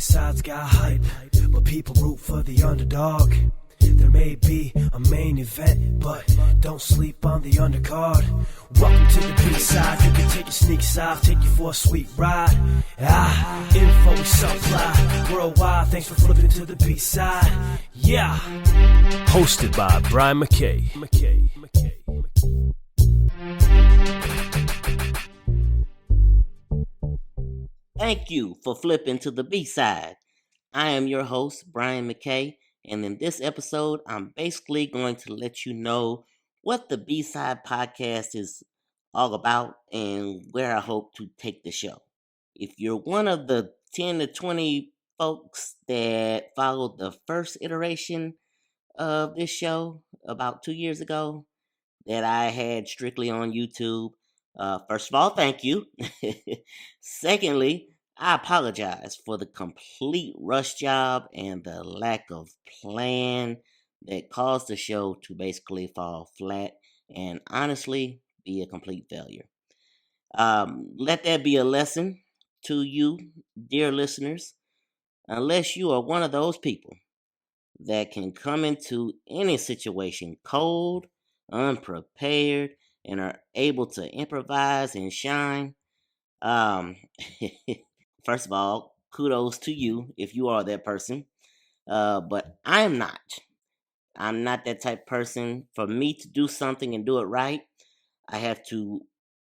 B-sides got hype, but people root for the underdog. There may be a main event, but don't sleep on the undercard. Welcome to the B-side, you can take your sneaks off, take you for a sweet ride. Info we supply, worldwide, thanks for flipping to the B-side. Yeah. Hosted by Brian Mackay. Thank you for flipping to the B-side. I am your host, Brian Mackay, and in this episode, I'm basically going to let you know what the B-side podcast is all about and where I hope to take the show. If you're one of the 10 to 20 folks that followed the first iteration of this show about 2 years ago that I had strictly on YouTube, first of all, thank you. Secondly, I apologize for the complete rush job and the lack of plan that caused the show to basically fall flat and honestly be a complete failure. Let that be a lesson to you, dear listeners, unless you are one of those people that can come into any situation cold, unprepared, and are able to improvise and shine. First of all, kudos to you if you are that person. But I am not. I'm not that type of person. For me to do something and do it right, I have to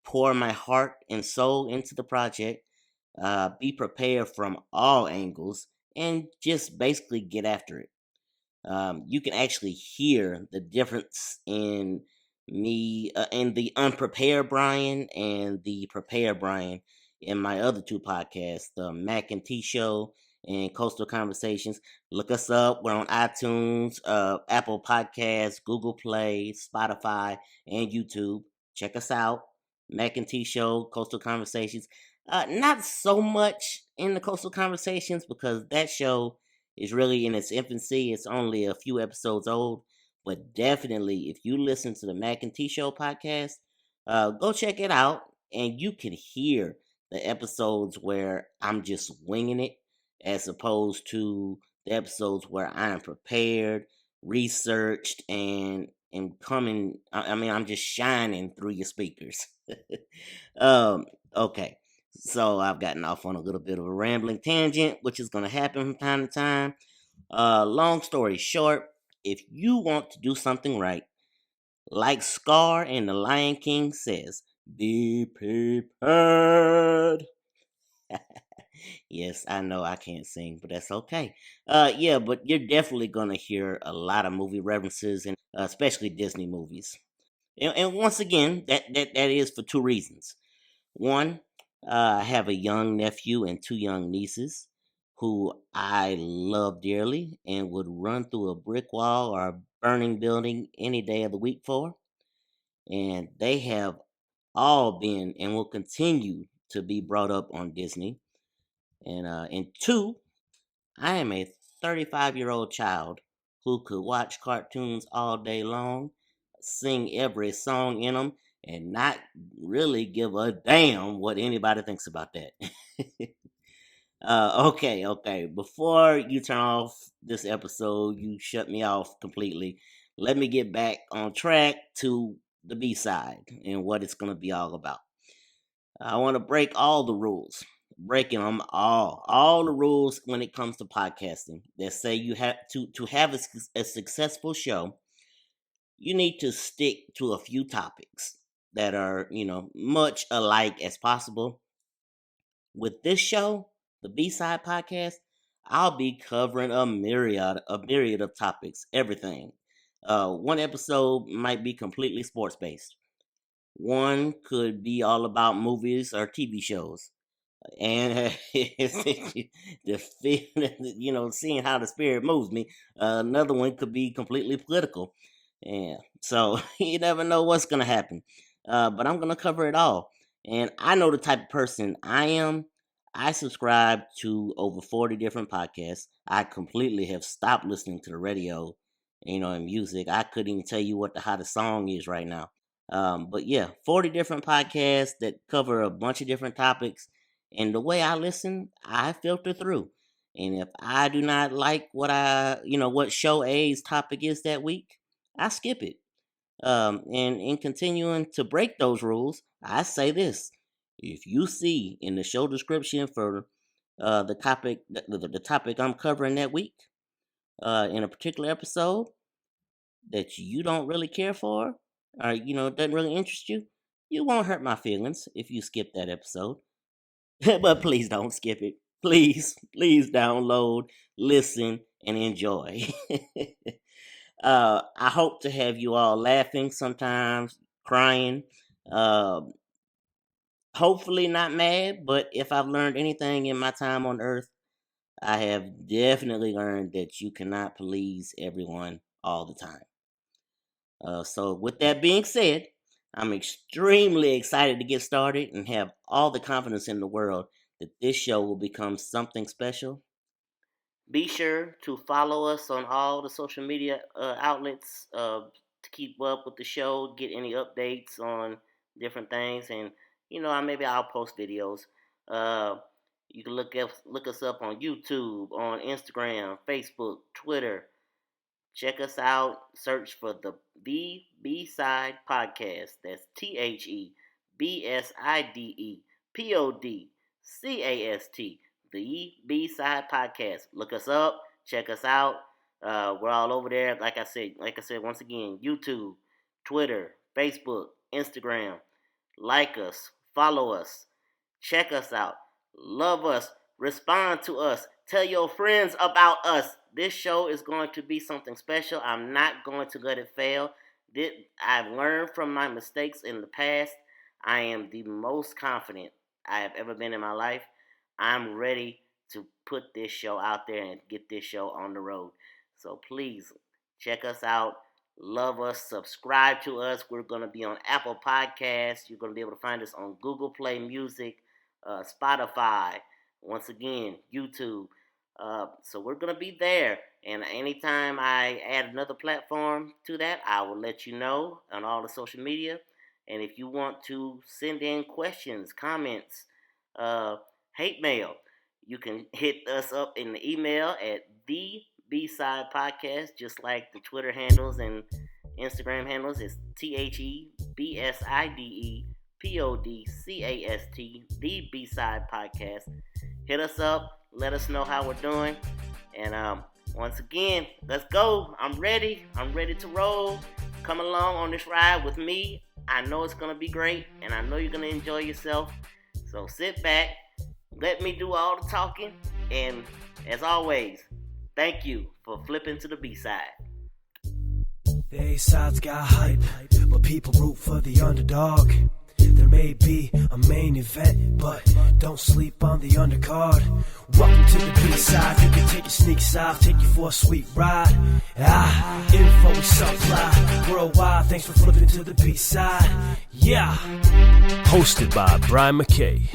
pour my heart and soul into the project, be prepared from all angles, and just basically get after it. You can actually hear the difference in me, in the unprepared Brian and the prepared Brian in my other two podcasts, the Mac and T Show and Coastal Conversations. Look us up. We're on iTunes, Apple Podcasts, Google Play, Spotify, and YouTube. Check us out. Mac and T Show, Coastal Conversations. Not so much in the Coastal Conversations because that show is really in its infancy. It's only a few episodes old. But definitely, if you listen to the Mac and T Show podcast, go check it out. And you can hear the episodes where I'm just winging it as opposed to the episodes where I am prepared, researched, and coming. I'm just shining through your speakers. Okay. So I've gotten off on a little bit of a rambling tangent, which is going to happen from time to time. Long story short, if you want to do something right, like Scar in The Lion King says, be prepared. Yes, I know I can't sing, but that's okay. Yeah, but you're definitely going to hear a lot of movie references, and especially Disney movies. And once again, that is for two reasons. One, I have a young nephew and two young nieces who I love dearly and would run through a brick wall or a burning building any day of the week for. And they have all been and will continue to be brought up on Disney. And two, I am a 35-year-old child who could watch cartoons all day long, sing every song in them, and not really give a damn what anybody thinks about that. Okay. Before you turn off this episode, you shut me off completely. Let me get back on track to the B-side and what it's going to be all about. I want to break all the rules. Breaking them all the rules when it comes to podcasting that say you have to have a successful show. You need to stick to a few topics that are, much alike as possible. With this show, the B-side podcast, I'll be covering a myriad of topics, everything. One episode might be completely sports based. One could be all about movies or TV shows. And the feeling, seeing how the spirit moves me. Another one could be completely political. Yeah, so you never know what's gonna happen. But I'm gonna cover it all. And I know the type of person I am. I subscribe to over 40 different podcasts. I completely have stopped listening to the radio, and music. I couldn't even tell you what the hottest song is right now. But yeah, 40 different podcasts that cover a bunch of different topics. And the way I listen, I filter through. And if I do not like what show A's topic is that week, I skip it. And in continuing to break those rules, I say this: if you see in the show description for the topic I'm covering that week, in a particular episode that you don't really care for, or doesn't really interest you, you won't hurt my feelings if you skip that episode. But please don't skip it. Please download, listen, and enjoy. I hope to have you all laughing sometimes, crying. Uh, Hopefully not mad, but if I've learned anything in my time on Earth, I have definitely learned that you cannot please everyone all the time. So with that being said, I'm extremely excited to get started and have all the confidence in the world that this show will become something special. Be sure to follow us on all the social media outlets to keep up with the show, get any updates on different things, and maybe I'll post videos. Uh, you can look us up on YouTube, on Instagram, Facebook, Twitter. Check us out. Search for the B-Side Podcast. That's TheBSidepodcast. The B-Side Podcast. Look us up. Check us out. We're all over there. Like I said once again, YouTube, Twitter, Facebook, Instagram. Like us. Follow us. Check us out. Love us. Respond to us. Tell your friends about us. This show is going to be something special. I'm not going to let it fail. I've learned from my mistakes in the past. I am the most confident I have ever been in my life. I'm ready to put this show out there and get this show on the road. So please check us out. Love us. Subscribe to us. We're going to be on Apple Podcasts. You're going to be able to find us on Google Play Music, Spotify, once again, YouTube. So we're going to be there. And anytime I add another platform to that, I will let you know on all the social media. And if you want to send in questions, comments, hate mail, you can hit us up in the email at the B-Side Podcast, just like the Twitter handles and Instagram handles. It's TheBesidepodcast, the B-Side Podcast. Hit us up. Let us know how we're doing. And once again, let's go. I'm ready. I'm ready to roll. Come along on this ride with me. I know it's going to be great, and I know you're going to enjoy yourself. So sit back. Let me do all the talking. And as always, thank you for flipping to the B-side. The A-side's got hype, but people root for the underdog. There may be a main event, but don't sleep on the undercard. Welcome to the B-side. You can take your sneaks off, take you for a sweet ride. Info we supply worldwide. Thanks for flipping to the B-side. Yeah. Hosted by Mackay.